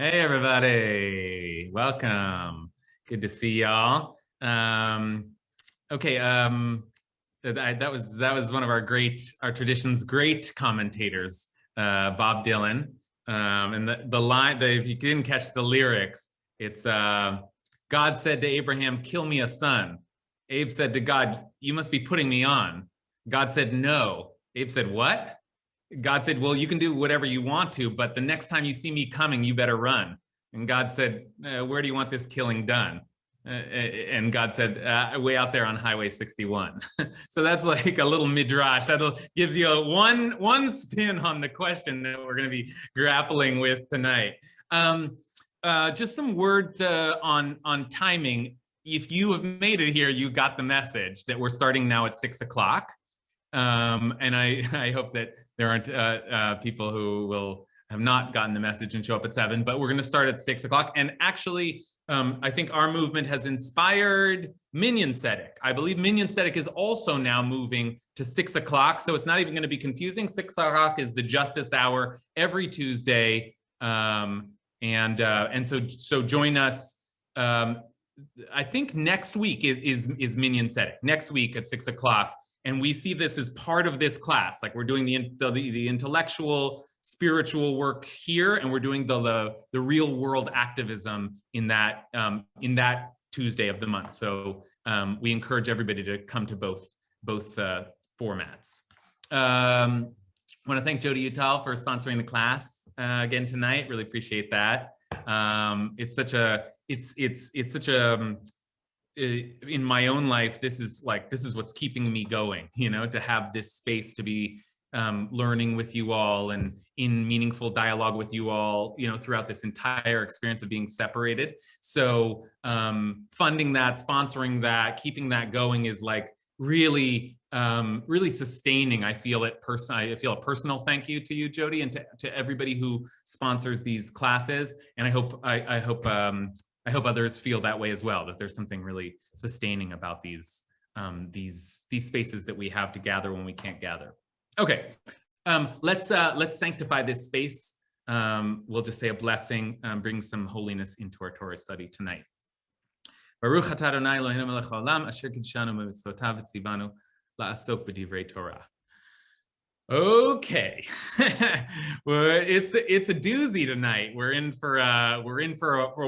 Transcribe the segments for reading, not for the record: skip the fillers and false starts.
Hey everybody, welcome. Good to see y'all. Okay, that was one of our tradition's great commentators, Bob Dylan. And the line, if you didn't catch the lyrics, it's God said to Abraham, "Kill me a son." Abe said to God, "You must be putting me on." God said, "No." Abe said, "What?" God said, "Well, you can do whatever you want to, but the next time you see me coming, you better run." And God said, "Where do you want this killing done?" And God said, "Way out there on Highway 61." So that's like a little midrash. That gives you one spin on the question that we're going to be grappling with tonight. Just some words on timing. If you have made it here, you got the message that we're starting now at 6 o'clock. And I hope that there aren't people who will have not gotten the message and show up at 7, but we're going to start at 6 o'clock. And actually, I think our movement has inspired Minyan Tzedek. I believe Minyan Tzedek is also now moving to 6 o'clock, so it's not even going to be confusing. 6 o'clock is the justice hour every Tuesday, and so join us. I think next week is Minyan Tzedek. Next week at 6 o'clock. And we see this as part of this class. Like we're doing the intellectual, spiritual work here, and we're doing the real world activism in that Tuesday of the month. So we encourage everybody to come to both formats. I want to thank Jody Utal for sponsoring the class again tonight. Really appreciate that. It's such a in my own life, this is what's keeping me going, to have this space to be learning with you all and in meaningful dialogue with you all, throughout this entire experience of being separated. So funding that, sponsoring that, keeping that going is like really sustaining. I feel a personal thank you to you, Jody, and to everybody who sponsors these classes. And I hope others feel that way as well, that there's something really sustaining about these spaces that we have to gather when we can't gather. Okay, let's sanctify this space. We'll just say a blessing, bring some holiness into our Torah study tonight. Baruch atah Adonai Eloheinu melech haolam asher kidshanu b'mitzvotav v'tzivanu la'asok b'divrei Torah. Okay, well, it's a doozy tonight. We're in for a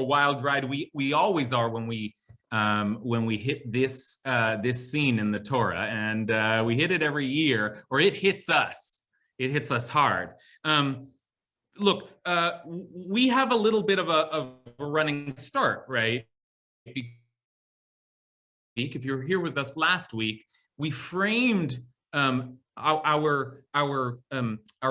wild ride. We always are when we hit this scene in the Torah, and we hit it every year, or it hits us. It hits us hard. Look, we have a little bit of a running start, right? If you were here with us last week, we framed our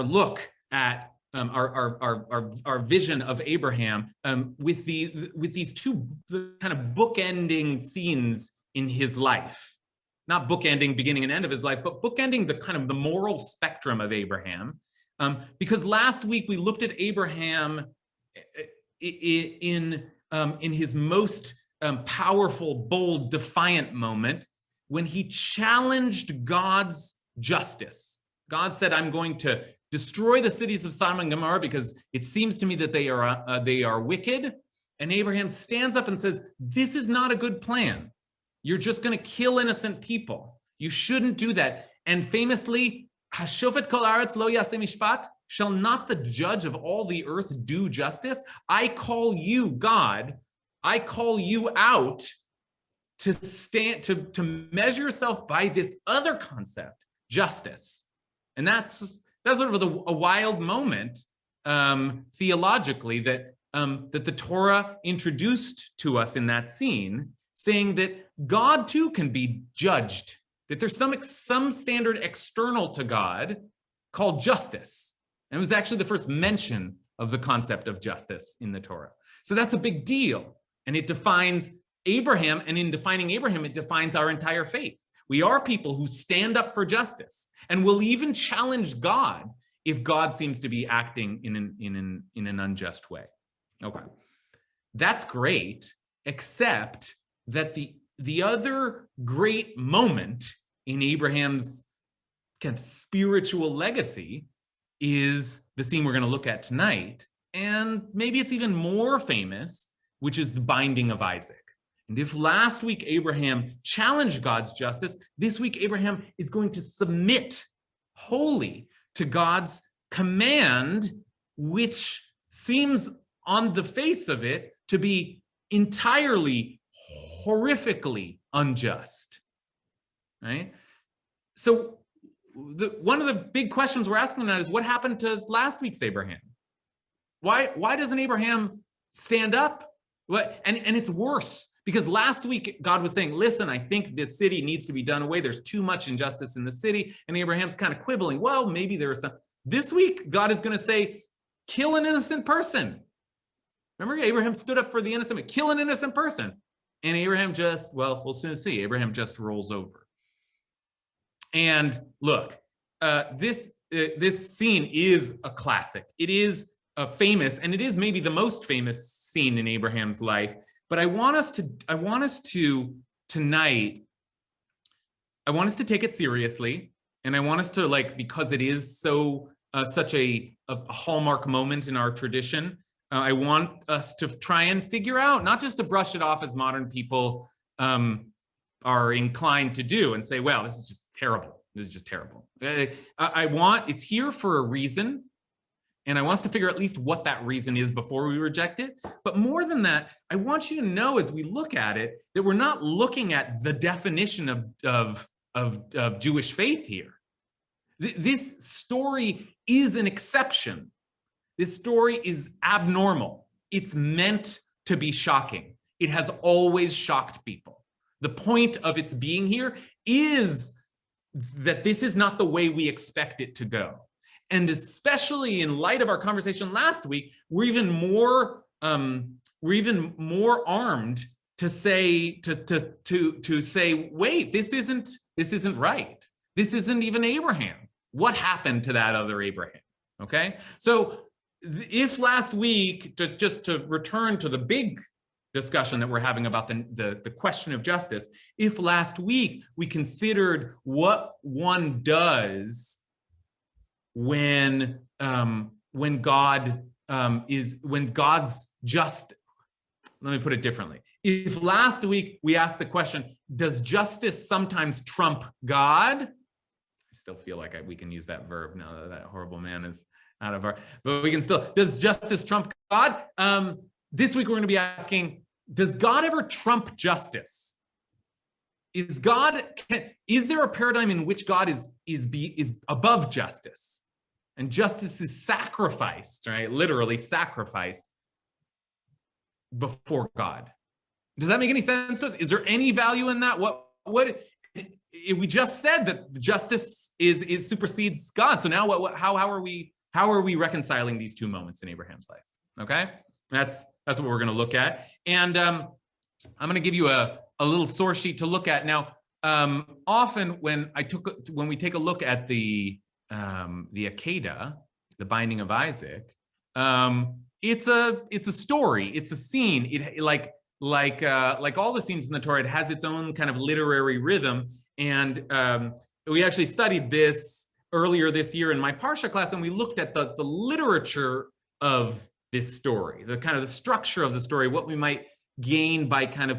look at our vision of Abraham with these two kind of bookending scenes in his life, not bookending beginning and end of his life, but bookending the kind of the moral spectrum of Abraham. Because last week we looked at Abraham in his most powerful, bold, defiant moment when he challenged God's justice. God said, "I'm going to destroy the cities of Sodom and Gomorrah because it seems to me that they are wicked." And Abraham stands up and says, "This is not a good plan. You're just going to kill innocent people. You shouldn't do that." And famously, "Hashofet kol haaretz lo yaseh mishpat," shall not the judge of all the earth do justice? I call you, God, I call you out to stand, to measure yourself by this other concept, justice. And that's sort of a wild moment theologically that the Torah introduced to us in that scene, saying that God too can be judged, that there's some standard external to God called justice. And it was actually the first mention of the concept of justice in the Torah. So that's a big deal. And it defines Abraham, and in defining Abraham, it defines our entire faith. We are people who stand up for justice and will even challenge God if God seems to be acting in an unjust way. Okay, that's great, except that the other great moment in Abraham's kind of spiritual legacy is the scene we're going to look at tonight, and maybe it's even more famous, which is the binding of Isaac. And if last week Abraham challenged God's justice, this week Abraham is going to submit wholly to God's command, which seems on the face of it to be entirely, horrifically unjust, right? So one of the big questions we're asking now is, what happened to last week's Abraham? Why doesn't Abraham stand up? And it's worse, because last week God was saying, listen, I think this city needs to be done away. There's too much injustice in the city. And Abraham's kind of quibbling. Well, maybe there's some. This week, God is going to say, kill an innocent person. Remember, Abraham stood up for the innocent, kill an innocent person. And Abraham just, well, we'll soon see. Abraham just rolls over. And look, this scene is a classic. It is famous, and it is maybe the most famous scene in Abraham's life. But I want us to tonight, I want us to take it seriously, and I want us to, like, because it is so such a hallmark moment in our tradition, I want us to try and figure out, not just to brush it off as modern people are inclined to do and say, well, this is just terrible. This is just terrible. It's here for a reason. And I want us to figure at least what that reason is before we reject it. But more than that, I want you to know, as we look at it, that we're not looking at the definition of Jewish faith here. This story is an exception. This story is abnormal. It's meant to be shocking. It has always shocked people. The point of its being here is that this is not the way we expect it to go. And especially in light of our conversation last week, we're even more armed to say wait, this isn't right. This isn't even Abraham. What happened to that other Abraham? Okay, so if last week, just to return to the big discussion that we're having about the question of justice, if last week we considered what one does when God's just, let me put it differently. If last week we asked the question, does justice sometimes trump God? I still feel like we can use that verb now that that horrible man is out of our, but we can still, does justice trump God? This week we're going to be asking, does God ever trump justice? Is there a paradigm in which God is above justice? And justice is sacrificed, right? Literally sacrificed before God. Does that make any sense to us? Is there any value in that? What we just said that justice is supersedes God. So now how are we reconciling these two moments in Abraham's life? Okay, that's what we're going to look at. And I'm going to give you a little source sheet to look at now. Often when we take a look at the Akedah, the binding of Isaac, it's a story, it's a scene. It like all the scenes in the Torah, it has its own kind of literary rhythm. And we actually studied this earlier this year in my Parsha class, and we looked at the literature of this story, the kind of the structure of the story, what we might gain by kind of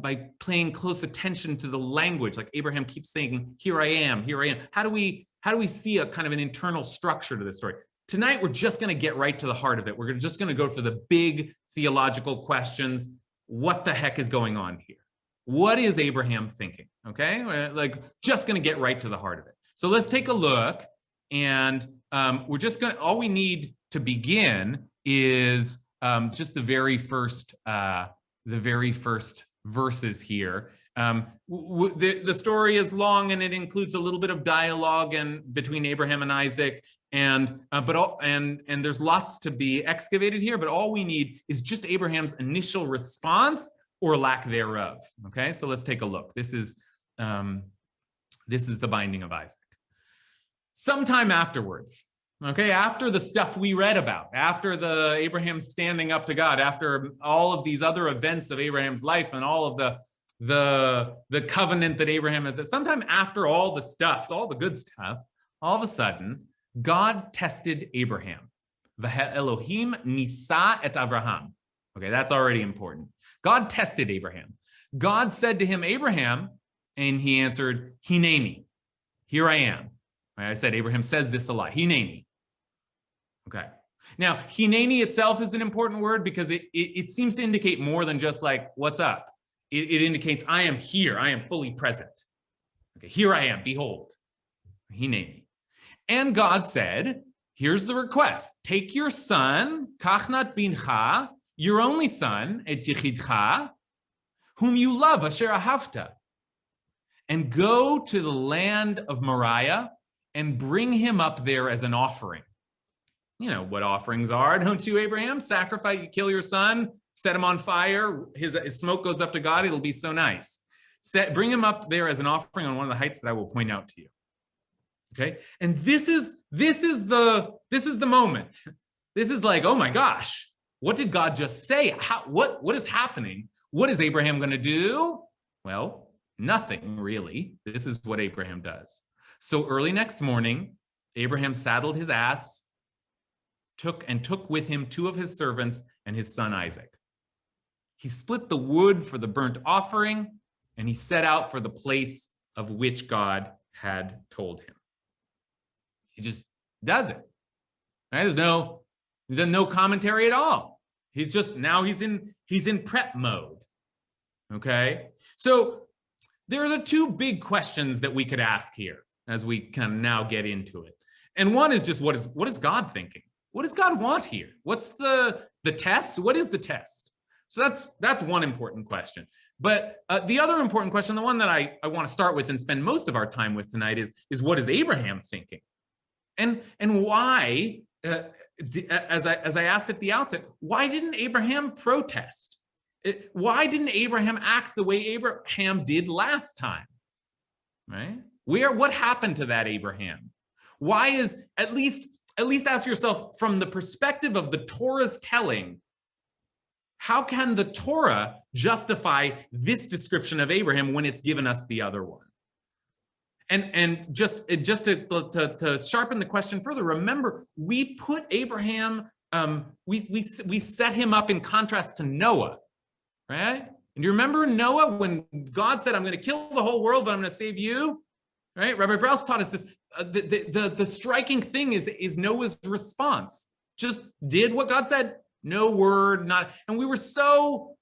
by paying close attention to the language. Like Abraham keeps saying, here I am, here I am. How do we see a kind of an internal structure to this story? Tonight, we're just going to get right to the heart of it. We're just going to go for the big theological questions. What the heck is going on here? What is Abraham thinking? Okay, like just going to get right to the heart of it. So let's take a look, and we're just going to, all we need to begin is just the very first verses here. The story is long, and it includes a little bit of dialogue between Abraham and Isaac, and there's lots to be excavated here. But all we need is just Abraham's initial response or lack thereof. Okay, so let's take a look. This is the binding of Isaac. Sometime afterwards, okay, after the stuff we read about, after the Abraham standing up to God, after all of these other events of Abraham's life and all of the covenant that Abraham has, that sometime after all the stuff, all the good stuff, all of a sudden, God tested Abraham. Elohim nisa et Avraham. Okay, that's already important. God tested Abraham. God said to him, Abraham, and he answered, Hineni. Here I am. Right, I said Abraham says this a lot. Hineni. Okay. Now, Hineni itself is an important word because it seems to indicate more than just like, what's up? It indicates I am here. I am fully present. Okay, here I am. Behold. Hineni. And God said, here's the request. Take your son, Kachnat bincha, your only son, et Yechidcha, whom you love, Asher Ahavta, and go to the land of Moriah and bring him up there as an offering. You know what offerings are, don't you, Abraham? Sacrifice, you kill your son, set him on fire, his smoke goes up to God, it'll be so nice. Bring him up there as an offering on one of the heights that I will point out to you. Okay, and this is the moment. This is like, oh my gosh, what did God just say? What is happening? What is Abraham going to do? Well, nothing really. This is what Abraham does. So early next morning, Abraham saddled his ass, took with him 2 of his servants and his son Isaac. He split the wood for the burnt offering, and he set out for the place of which God had told him. He just does it. Right? There's no commentary at all. He's just, now he's in prep mode. Okay? So there are the 2 big questions that we could ask here as we kind of now get into it. And one is just, what is God thinking? What does God want here? What's the test? What is the test? So that's one important question. But the other important question, the one that I want to start with and spend most of our time with tonight is what is Abraham thinking? And why, as I asked at the outset, why didn't Abraham protest? Why didn't Abraham act the way Abraham did last time? Right? What happened to that Abraham? Why is, at least ask yourself from the perspective of the Torah's telling, how can the Torah justify this description of Abraham when it's given us the other one? And just to sharpen the question further, remember, we put Abraham, we set him up in contrast to Noah, right? And do you remember Noah when God said, I'm going to kill the whole world, but I'm going to save you? Right? Rabbi Brous taught us this. The striking thing is Noah's response. Just did what God said. No word, not. And we were so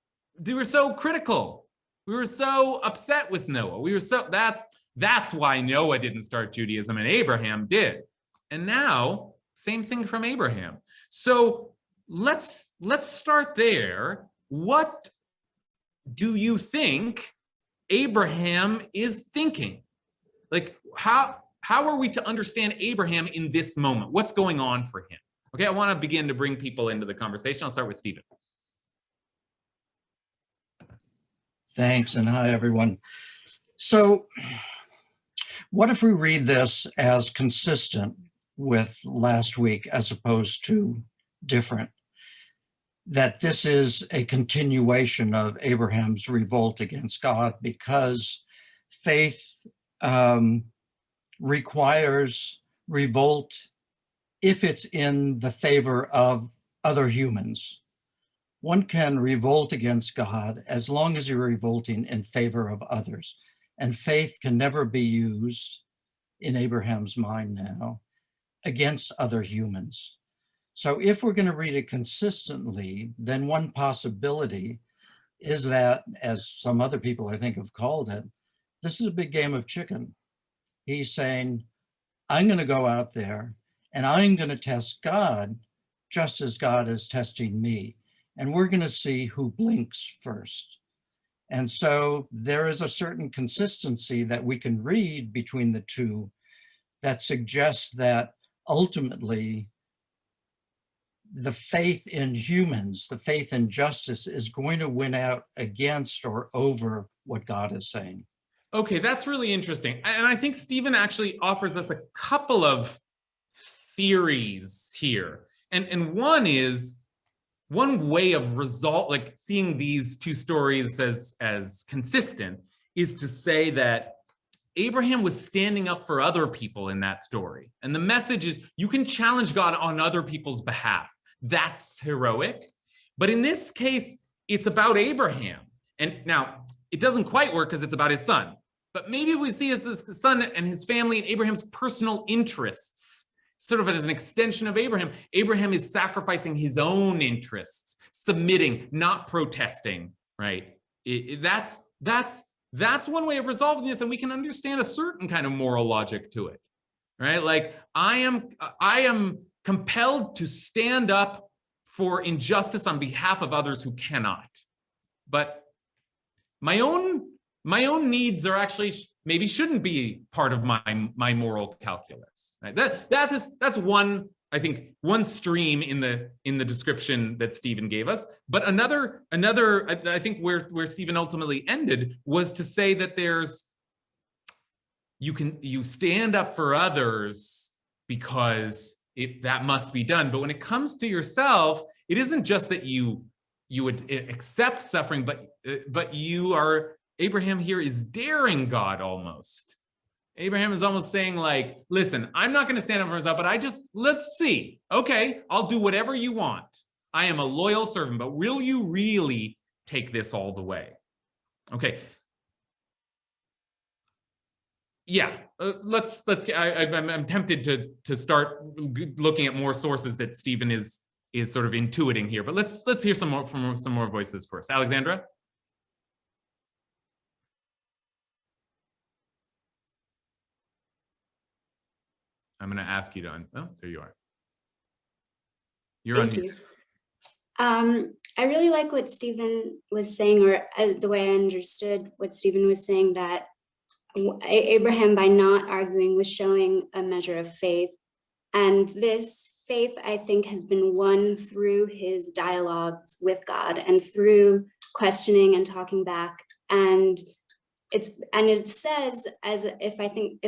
critical. We were so upset with Noah. That's why Noah didn't start Judaism and Abraham did. And now, same thing from Abraham. So let's start there. What do you think Abraham is thinking? Like, how are we to understand Abraham in this moment? What's going on for him? Okay, I want to begin to bring people into the conversation. I'll start with Stephen. Thanks, and hi, everyone. So what if we read this as consistent with last week as opposed to different? That this is a continuation of Abraham's revolt against God, because faith requires revolt if it's in the favor of other humans. One can revolt against God as long as you're revolting in favor of others. And faith can never be used, in Abraham's mind now, against other humans. So if we're going to read it consistently, then one possibility is that, as some other people I think have called it, this is a big game of chicken. He's saying, I'm going to go out there and I'm going to test God just as God is testing me. And we're going to see who blinks first. And so there is a certain consistency that we can read between the two that suggests that ultimately the faith in humans, the faith in justice is going to win out against or over what God is saying. Okay, that's really interesting. And I think Stephen actually offers us a couple of theories here. And one is, one way of like seeing these 2 stories as consistent is to say that Abraham was standing up for other people in that story. And the message is you can challenge God on other people's behalf. That's heroic. But in this case, it's about Abraham. And now it doesn't quite work because it's about his son. But maybe we see as his son and his family and Abraham's personal interests, sort of as an extension of Abraham. Abraham is sacrificing his own interests, submitting, not protesting, right? That's one way of resolving this, and we can understand a certain kind of moral logic to it, right? Like I am compelled to stand up for injustice on behalf of others who cannot. But my own needs are actually maybe shouldn't be part of my moral calculus. Right? That's one, I think, one stream in the description that Stephen gave us. But another I think where Stephen ultimately ended was to say that you stand up for others because that must be done. But when it comes to yourself, it isn't just that you would accept suffering, but you are, Abraham here is daring God almost. Abraham is almost saying like, listen, I'm not going to stand up for myself, but let's see. Okay, I'll do whatever you want. I am a loyal servant, but will you really take this all the way? Okay. Yeah, I'm tempted to start looking at more sources that Stephen is sort of intuiting here, but let's hear some more voices first. Alexandra? I'm going to ask you to, oh, there you are. You're on mute. I really like what Stephen was saying, or the way I understood what Stephen was saying, that Abraham, by not arguing, was showing a measure of faith. And this faith, I think, has been won through his dialogues with God and through questioning and talking back. And it says, as if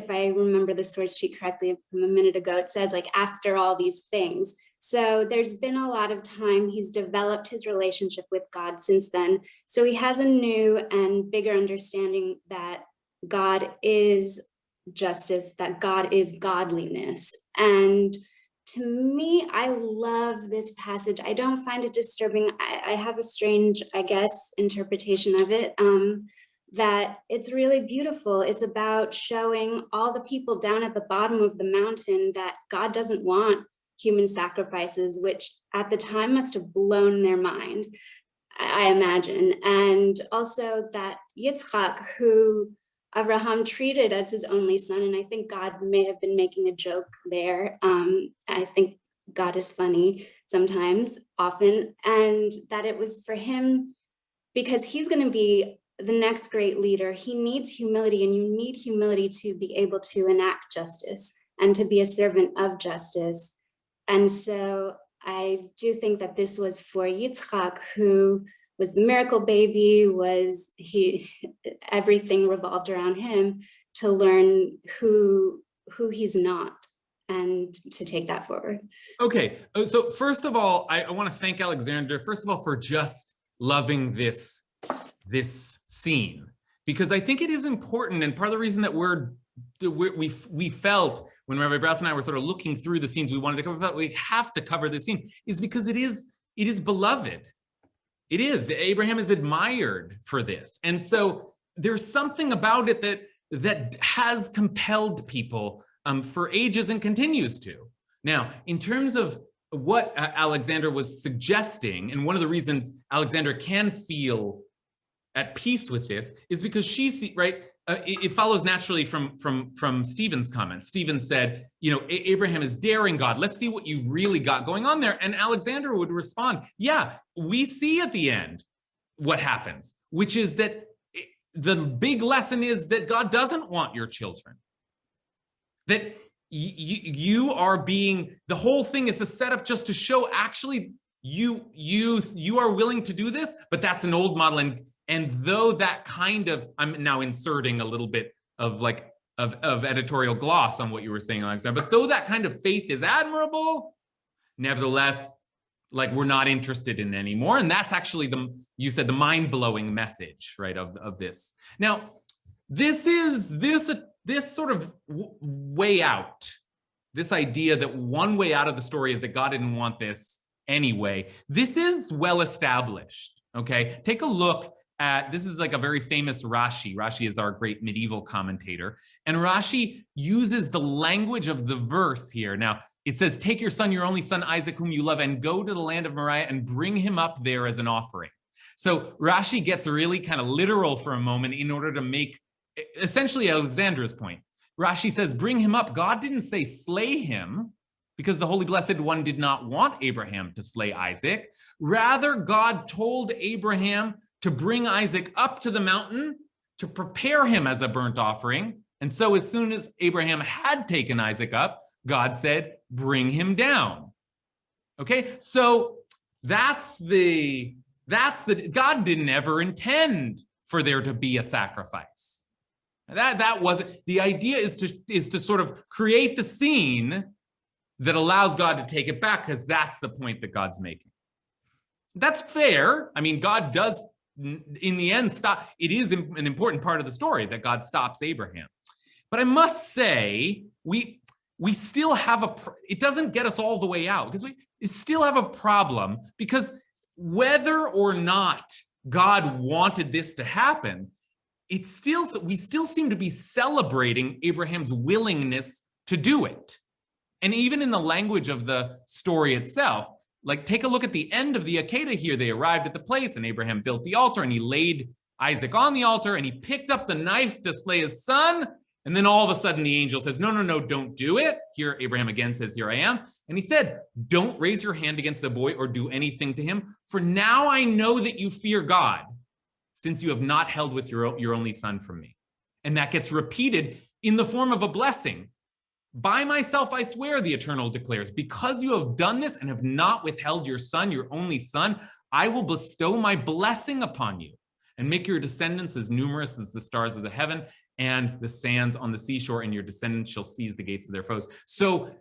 I remember the source sheet correctly from a minute ago, it says like after all these things. So there's been a lot of time. He's developed his relationship with God since then. So he has a new and bigger understanding that God is justice, that God is godliness. And to me, I love this passage. I don't find it disturbing. I have a strange, I guess, interpretation of it. That it's really beautiful. It's about showing all the people down at the bottom of the mountain that God doesn't want human sacrifices, which at the time must have blown their mind, I imagine. And also that Yitzchak, who Abraham treated as his only son, and I think God may have been making a joke there. I think God is funny sometimes, often, and that it was for him, because he's going to be the next great leader. He needs humility, and you need humility to be able to enact justice and to be a servant of justice. And so I do think that this was for Yitzchak, who was the miracle baby, everything revolved around him, to learn who he's not and to take that forward. Okay, so first of all, I want to thank Alexander, first of all, for just loving this scene, because I think it is important, and part of the reason that we felt when Rabbi Brass and I were sort of looking through the scenes we wanted to cover, we have to cover this scene, is because it is beloved. It is. Abraham is admired for this, and so there's something about it that has compelled people for ages and continues to. Now, in terms of what Alexander was suggesting, and one of the reasons Alexander can feel at peace with this is because it follows naturally from Stephen's comments. Stephen said, Abraham is daring God. Let's see what you've really got going on there. And Alexander would respond, yeah, we see at the end what happens, which is that the big lesson is that God doesn't want your children. That you are being, the whole thing is a setup just to show actually you are willing to do this, but that's an old model. And though that kind of, I'm now inserting a little bit of editorial gloss on what you were saying, Alexander, but though that kind of faith is admirable, nevertheless, we're not interested in it anymore. And that's actually you said the mind-blowing message, right, of this. Now, this this sort of way out, this idea that one way out of the story is that God didn't want this anyway, this is well established, okay? Take a look at, this is like a very famous Rashi. Rashi is our great medieval commentator. And Rashi uses the language of the verse here. Now, it says, take your son, your only son, Isaac, whom you love, and go to the land of Moriah and bring him up there as an offering. So Rashi gets really kind of literal for a moment in order to make essentially Alexandra's point. Rashi says, bring him up. God didn't say slay him because the Holy Blessed One did not want Abraham to slay Isaac. Rather, God told Abraham to bring Isaac up to the mountain to prepare him as a burnt offering. And so as soon as Abraham had taken Isaac up, God said, bring him down. Okay, so that's the God didn't ever intend for there to be a sacrifice. That wasn't, the idea is to sort of create the scene that allows God to take it back, because that's the point that God's making. That's fair. I mean, God does, in the end, stop. It is an important part of the story that God stops Abraham. But I must say, we still have it doesn't get us all the way out, because we still have a problem, because whether or not God wanted this to happen, we still seem to be celebrating Abraham's willingness to do it. And even in the language of the story itself, like take a look at the end of the Akedah here. They arrived at the place and Abraham built the altar and he laid Isaac on the altar and he picked up the knife to slay his son. And then all of a sudden the angel says, no, no, no, don't do it. Here Abraham again says, here I am. And he said, don't raise your hand against the boy or do anything to him. For now I know that you fear God, since you have not held with your only son from me. And that gets repeated in the form of a blessing. By myself I swear, the Eternal declares, because you have done this and have not withheld your son, your only son, I will bestow my blessing upon you and make your descendants as numerous as the stars of the heaven and the sands on the seashore, and your descendants shall seize the gates of their foes. So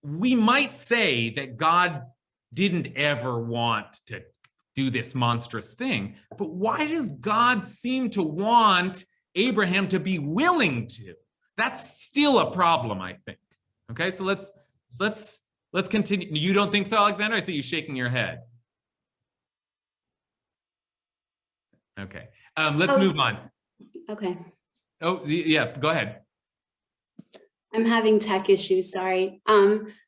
we might say that God didn't ever want to do this monstrous thing, but why does God seem to want Abraham to be willing to? That's still a problem, I think. Okay, so let's continue. You don't think so, Alexander? I see you shaking your head. Okay, let's move on. Okay. Oh, yeah, go ahead. I'm having tech issues, sorry.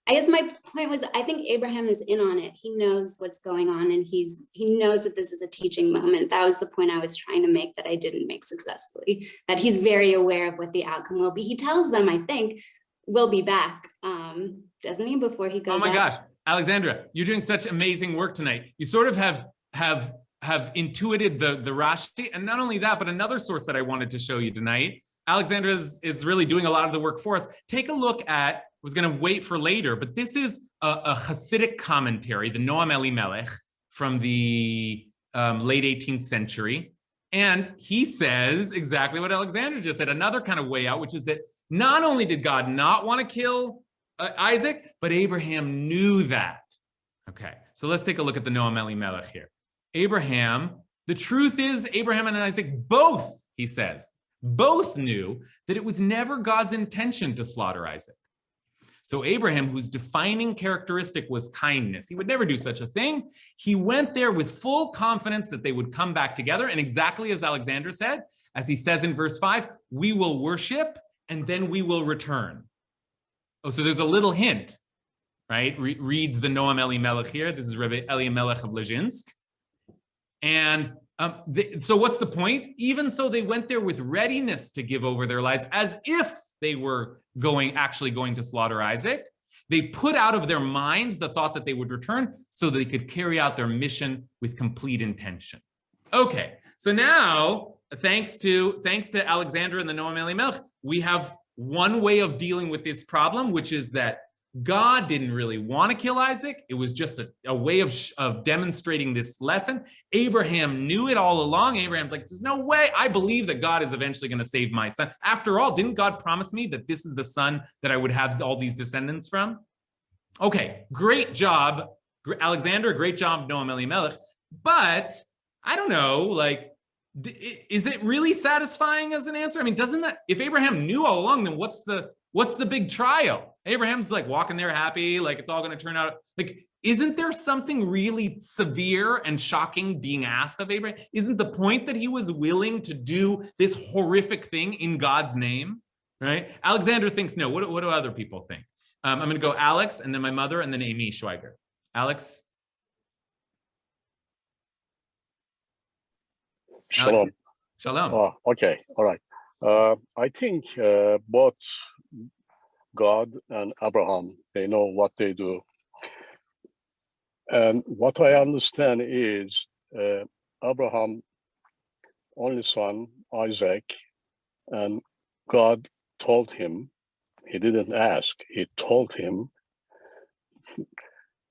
I guess my point was, I think Abraham is in on it. He knows what's going on and he knows that this is a teaching moment. That was the point I was trying to make that I didn't make successfully, that he's very aware of what the outcome will be. He tells them, I think, we'll be back, doesn't he, before he goes Oh my out? gosh, Alexandra, you're doing such amazing work tonight. You sort of have intuited the Rashi, and not only that, but another source that I wanted to show you tonight. Alexandra is really doing a lot of the work for us. Take a look at, I was going to wait for later, but this is a Hasidic commentary, the Noam Elimelech from the late 18th century. And he says exactly what Alexandra just said, another kind of way out, which is that not only did God not want to kill Isaac, but Abraham knew that. Okay, so let's take a look at the Noam Elimelech here. Abraham, the truth is Abraham and Isaac both, he says, both knew that it was never God's intention to slaughter Isaac. So Abraham, whose defining characteristic was kindness, he would never do such a thing. He went there with full confidence that they would come back together. And exactly as Alexander said, as he says in verse 5, we will worship and then we will return. Oh, so there's a little hint, right? Reads the Noam Elimelech here. This is Rebbe Elimelech of Lezhinsk. And so what's the point? Even so, they went there with readiness to give over their lives as if they were actually going to slaughter Isaac. They put out of their minds the thought that they would return so that they could carry out their mission with complete intention. Okay, so now, thanks to Alexandra and the Noam Elimelech, we have one way of dealing with this problem, which is that God didn't really want to kill Isaac. It was just a way of demonstrating this lesson. Abraham knew it all along. Abraham's like, there's no way. I believe that God is eventually going to save my son. After all, didn't God promise me that this is the son that I would have all these descendants from? Okay, great job, Alexander. Great job, Noam Elimelech. But I don't know, like, Is it really satisfying as an answer? I mean, doesn't that, if Abraham knew all along, then what's the big trial? Abraham's like walking there happy, like it's all going to turn out. Like, isn't there something really severe and shocking being asked of Abraham? Isn't the point that he was willing to do this horrific thing in God's name, right? Alexander thinks no. What do other people think? I'm going to go Alex, and then my mother, and then Amy Schweiger. Alex? Shalom. Shalom. Oh, okay. All right. I think both God and Abraham, they know what they do. And what I understand is Abraham, only son, Isaac, and God told him, he didn't ask, he told him,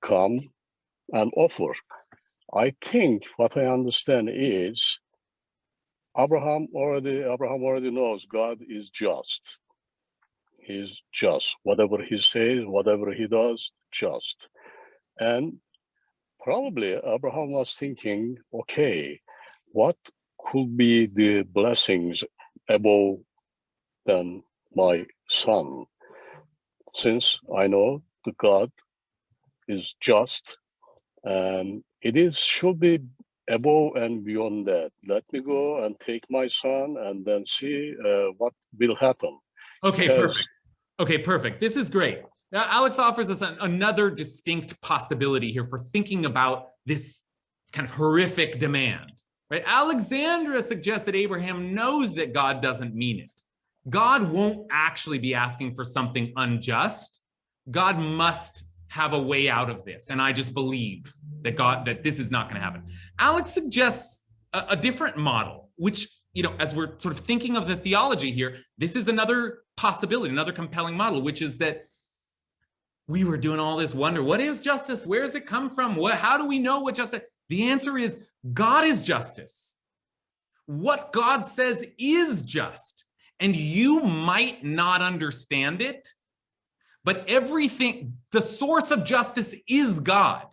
come and offer. I think what I understand is Abraham already knows God is just. He's just. Whatever he says, whatever he does, just. And probably Abraham was thinking, okay, what could be the blessings above than my son? Since I know the God is just, and should be above and beyond that. Let me go and take my son and then see what will happen. Okay, Because, perfect. Okay, perfect. This is great. Now, Alex offers us another distinct possibility here for thinking about this kind of horrific demand, right? Alexandra suggests that Abraham knows that God doesn't mean it. God won't actually be asking for something unjust. God must have a way out of this. And I just believe that this is not going to happen. Alex suggests a different model, which, as we're sort of thinking of the theology here, this is another possibility, another compelling model, which is that we were doing all this wonder. What is justice? Where does it come from? How do we know what justice? The answer is God is justice. What God says is just. And you might not understand it, but everything, the source of justice is God.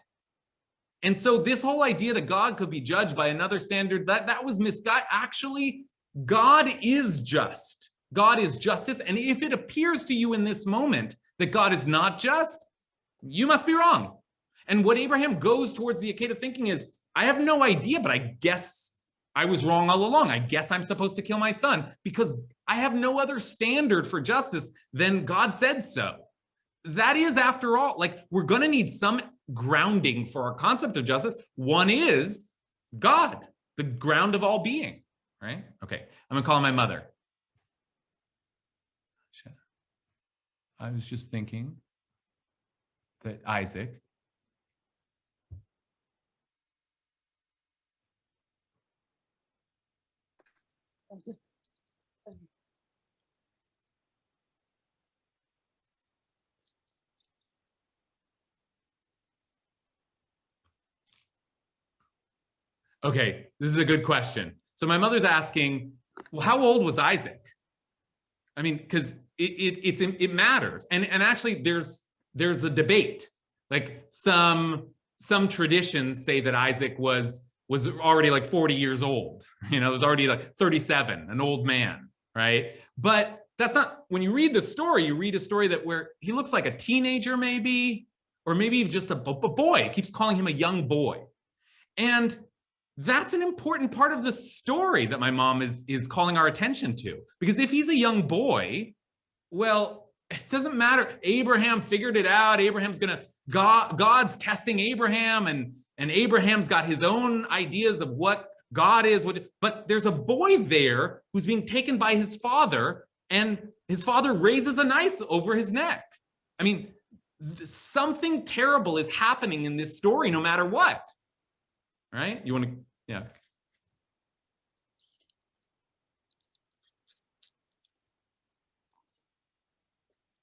And so this whole idea that God could be judged by another standard, that was misguided. Actually, God is just. God is justice. And if it appears to you in this moment that God is not just, you must be wrong. And what Abraham goes towards the Akedah thinking is, I have no idea, but I guess I was wrong all along. I guess I'm supposed to kill my son because I have no other standard for justice than God said so. That is, after all, like, we're going to need some grounding for our concept of justice. One is God, the ground of all being, right? Okay, I'm going to call my mother. I was just thinking that Isaac Okay, this is a good question. So my mother's asking, well, how old was Isaac? I mean, because it matters, and actually there's a debate. Like some traditions say that Isaac was already like 40 years old. It was already like 37, an old man, right? But that's not, when you read the story, you read a story where he looks like a teenager maybe, or maybe just a boy. It keeps calling him a young boy, and that's an important part of the story that my mom is calling our attention to. Because if he's a young boy, well, it doesn't matter. Abraham figured it out. God's testing Abraham, and Abraham's got his own ideas of what God is. But there's a boy there who's being taken by his father, and his father raises a knife over his neck. I mean, something terrible is happening in this story no matter what. Right? You want to, yeah.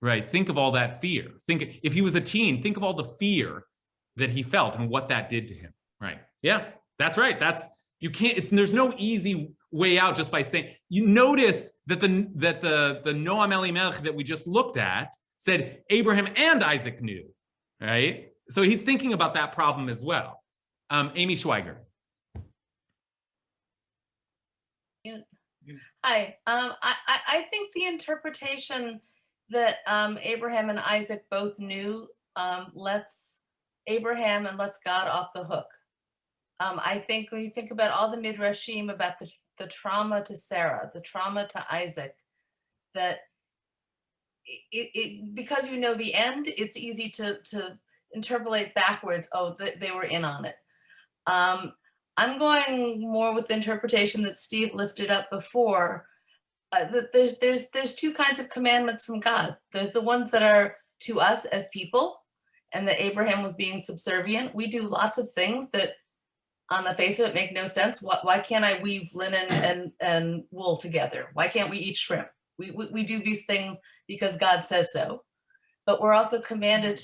Right. Think of all that fear. Think, if he was a teen, think of all the fear that he felt and what that did to him. Right. Yeah, that's right. You can't, there's no easy way out just by saying. You notice that the Noam Elimelech that we just looked at said Abraham and Isaac knew, right? So he's thinking about that problem as well. Amy Schweiger. Hi. I think the interpretation that Abraham and Isaac both knew lets Abraham and lets God off the hook. I think when you think about all the midrashim about the trauma to Sarah, the trauma to Isaac, that because you know the end, it's easy to interpolate backwards. Oh, they were in on it. I'm going more with the interpretation that Steve lifted up before. That there's two kinds of commandments from God. There's the ones that are to us as people, and that Abraham was being subservient. We do lots of things that on the face of it make no sense. Why can't I weave linen and wool together? Why can't we eat shrimp? We do these things because God says so. But we're also commanded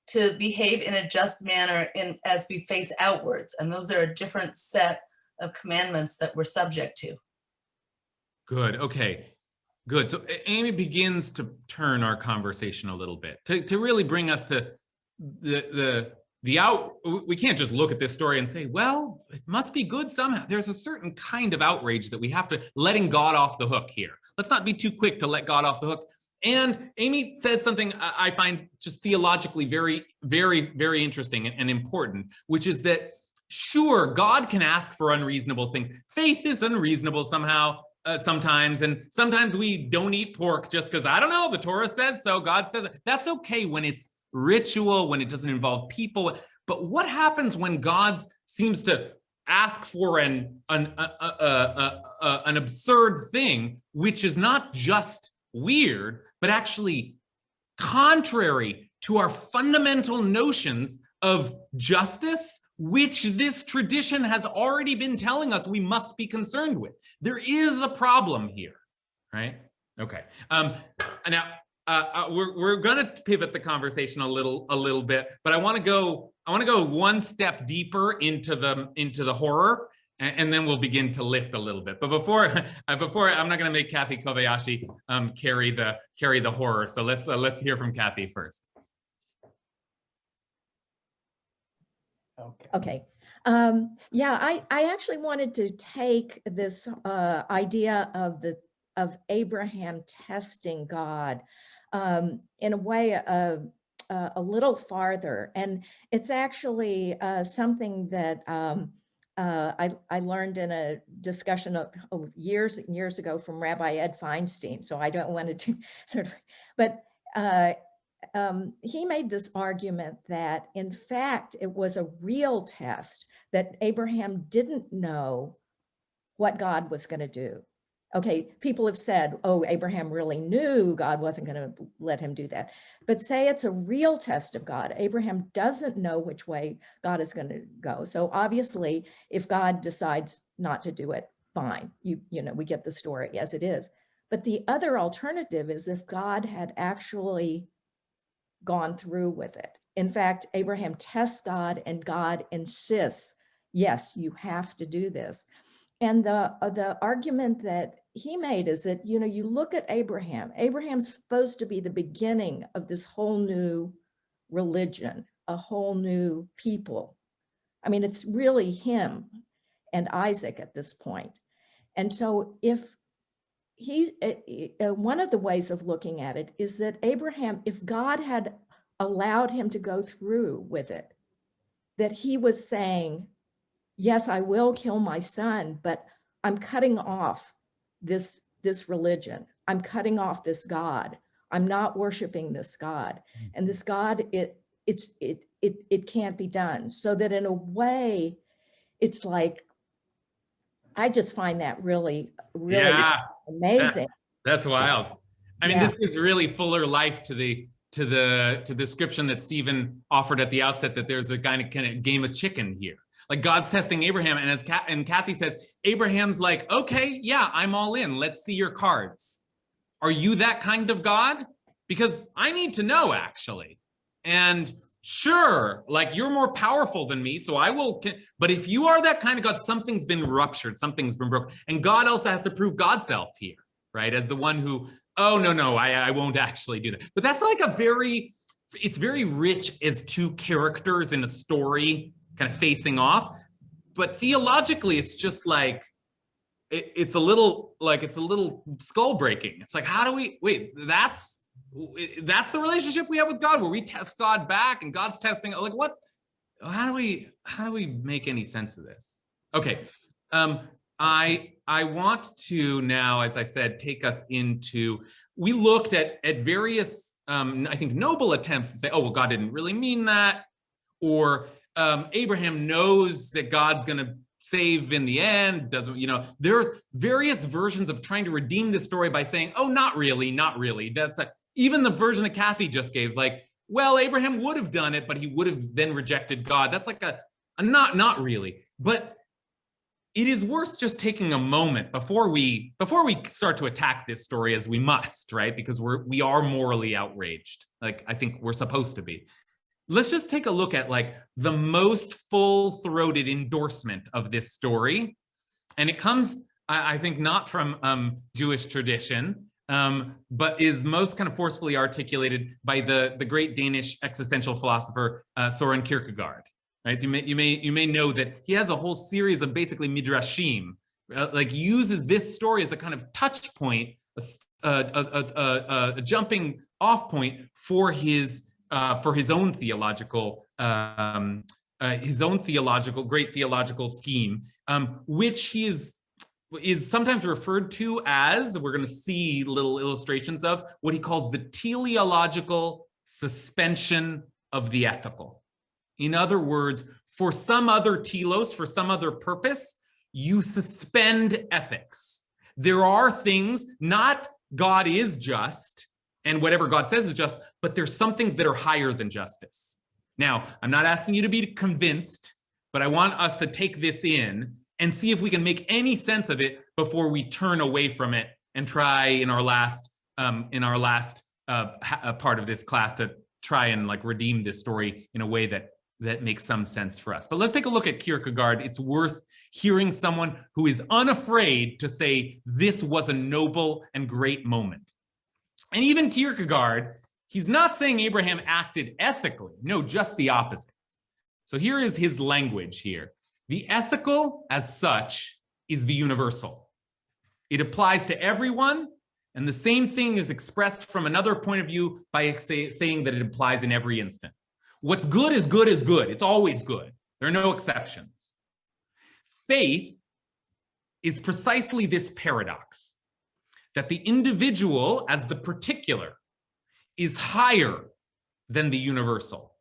to behave in a just manner as we face outwards. And those are a different set of commandments that we're subject to. Good. Okay. Good. So Amy begins to turn our conversation a little bit to really bring us to the out. We can't just look at this story and say, well, it must be good somehow. There's a certain kind of outrage that we have to letting God off the hook here. Let's not be too quick to let God off the hook. And Amy says something I find just theologically very, very, very interesting and important, which is that, sure, God can ask for unreasonable things. Faith is unreasonable somehow, sometimes, and sometimes we don't eat pork just because, I don't know, the Torah says so, God says it. That's okay when it's ritual, when it doesn't involve people. But what happens when God seems to ask for an absurd thing, which is not just weird, but actually contrary to our fundamental notions of justice, which this tradition has already been telling us we must be concerned with? There is a problem here, right? Okay. Now we're going to pivot the conversation a little bit, but I want to go one step deeper into the horror, and then we'll begin to lift a little bit. But before I'm not going to make Kathy Kobayashi carry the horror. So let's hear from Kathy first. Okay. Yeah, I actually wanted to take this idea of Abraham testing God in a way a little farther, and it's actually something that I learned in a discussion of years and years ago from Rabbi Ed Feinstein. So I don't want to sort of, but he made this argument that in fact it was a real test, that Abraham didn't know what God was going to do. Okay, people have said, oh, Abraham really knew God wasn't going to let him do that. But say it's a real test of God. Abraham doesn't know which way God is going to go. So obviously, if God decides not to do it, fine. You know, we get the story as it is. But the other alternative is if God had actually gone through with it. In fact, Abraham tests God and God insists, yes, you have to do this. And the argument that he made is that, you know, you look at Abraham's supposed to be the beginning of this whole new religion, a whole new people. I mean, it's really him and Isaac at this point. And so if he's, one of the ways of looking at it is that Abraham, if God had allowed him to go through with it, that he was saying, yes, I will kill my son, but I'm cutting off this religion. I'm cutting off this God. I'm not worshiping this God. And this God, it can't be done. So that in a way, it's like, I just find that really, really amazing. That's wild. I mean, this is really fuller life to the description that Stephen offered at the outset, that there's a kind of game of chicken here. Like God's testing Abraham, and Kathy says, Abraham's like, okay, yeah, I'm all in. Let's see your cards. Are you that kind of God? Because I need to know, actually. And sure, like you're more powerful than me, so I will. But if you are that kind of God, something's been ruptured, something's been broken. And God also has to prove God's self here, right? As the one who, oh, no, I won't actually do that. But that's like it's very rich as two characters in a story kind of facing off. But theologically, it's just like, it's a little skull breaking. It's like, how do we wait? That's the relationship we have with God, where we test God back and God's testing. Like, what? How do we make any sense of this? Okay, I want to now, as I said, take us into. We looked at various, I think, noble attempts to say, oh well, God didn't really mean that, or Abraham knows that God's going to save in the end, doesn't, there are various versions of trying to redeem the story by saying, oh, not really. That's even the version that Kathy just gave, like, well, Abraham would have done it, but he would have then rejected God. That's like a not really. But it is worth just taking a moment before we start to attack this story, as we must, right? Because we are morally outraged. Like, I think we're supposed to be. Let's just take a look at like the most full-throated endorsement of this story. And it comes, I think, not from Jewish tradition, but is most kind of forcefully articulated by the great Danish existential philosopher Søren Kierkegaard. Right? So you may know that he has a whole series of basically midrashim, like uses this story as a kind of touch point, a jumping off point for his own theological great theological scheme, which he is sometimes referred to as, we're going to see little illustrations of, what he calls the teleological suspension of the ethical. In other words, for some other telos, for some other purpose, you suspend ethics. There are things, not God is just, and whatever God says is just, but there's some things that are higher than justice. Now, I'm not asking you to be convinced, but I want us to take this in and see if we can make any sense of it before we turn away from it and try in our last part of this class to try and like redeem this story in a way that makes some sense for us. But let's take a look at Kierkegaard. It's worth hearing someone who is unafraid to say this was a noble and great moment. And even Kierkegaard, he's not saying Abraham acted ethically. No, just the opposite. So here is his language here. The ethical, as such, is the universal. It applies to everyone, and the same thing is expressed from another point of view by saying that it applies in every instant. What's good is good is good. It's always good. There are no exceptions. Faith is precisely this paradox, that the individual as the particular is higher than the universal.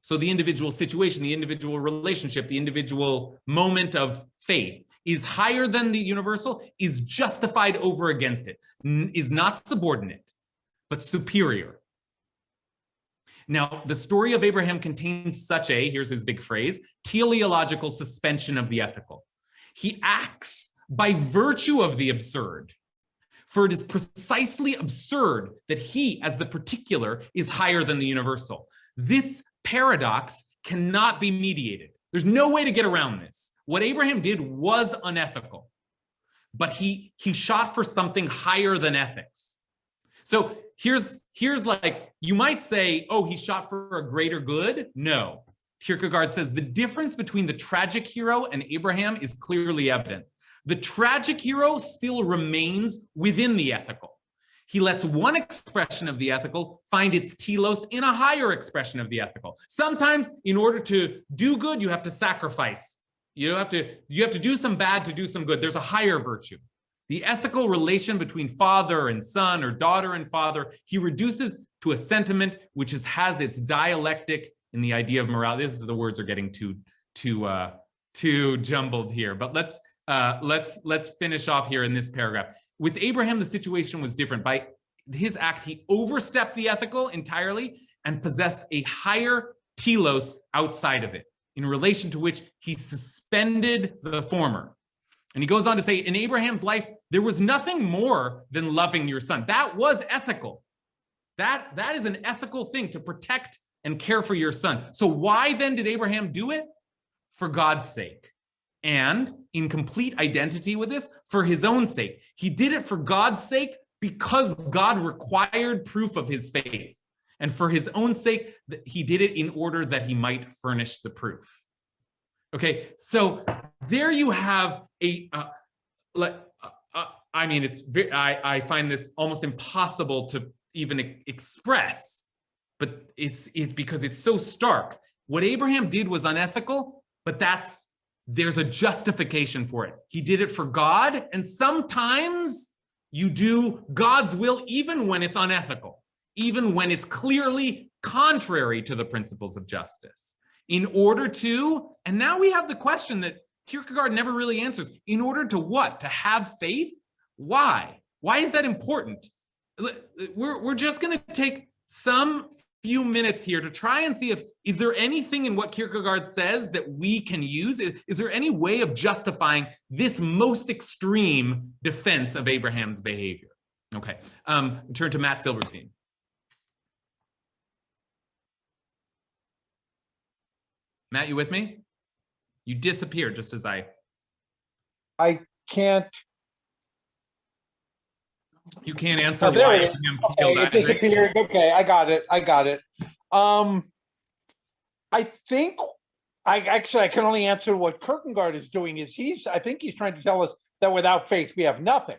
So the individual situation, the individual relationship, the individual moment of faith is higher than the universal, is justified over against it, is not subordinate, but superior. Now, the story of Abraham contains such a, here's his big phrase, teleological suspension of the ethical. He acts by virtue of the absurd. For it is precisely absurd that he, as the particular, is higher than the universal. This paradox cannot be mediated. There's no way to get around this. What Abraham did was unethical, but he shot for something higher than ethics. So here's like, you might say, oh, he shot for a greater good. No. Kierkegaard says the difference between the tragic hero and Abraham is clearly evident. The tragic hero still remains within the ethical. He lets one expression of the ethical find its telos in a higher expression of the ethical. Sometimes, in order to do good, you have to sacrifice. You have to do some bad to do some good. There's a higher virtue. The ethical relation between father and son, or daughter and father, he reduces to a sentiment which has its dialectic in the idea of morality. The words are getting too jumbled here, but let's finish off here in this paragraph. With Abraham, the situation was different. By his act, he overstepped the ethical entirely and possessed a higher telos outside of it, in relation to which he suspended the former. And he goes on to say, in Abraham's life, there was nothing more than loving your son. That was ethical. That is an ethical thing, to protect and care for your son. So why then did Abraham do it? For God's sake. And in complete identity with this, for his own sake. He did it for God's sake because God required proof of his faith. And for his own sake, he did it in order that he might furnish the proof. Okay, so there you have like, I mean, I find this almost impossible to even express, but it's because it's so stark. What Abraham did was unethical, but there's a justification for it. He did it for God, and sometimes you do God's will even when it's unethical, even when it's clearly contrary to the principles of justice. In order to, and now we have the question that Kierkegaard never really answers, in order to what? To have faith? Why? Why is that important? We're just going to take some few minutes here to try and see is there anything in what Kierkegaard says that we can use? Is there any way of justifying this most extreme defense of Abraham's behavior? Okay, turn to Matt Silverstein. Matt, you with me? You disappeared just as I can't. You can't answer Oh, there why it is. Abraham Okay, killed it Isaac. disappeared. Okay, I got it. I think I can only answer what Kierkegaard is doing is I think he's trying to tell us that without faith we have nothing.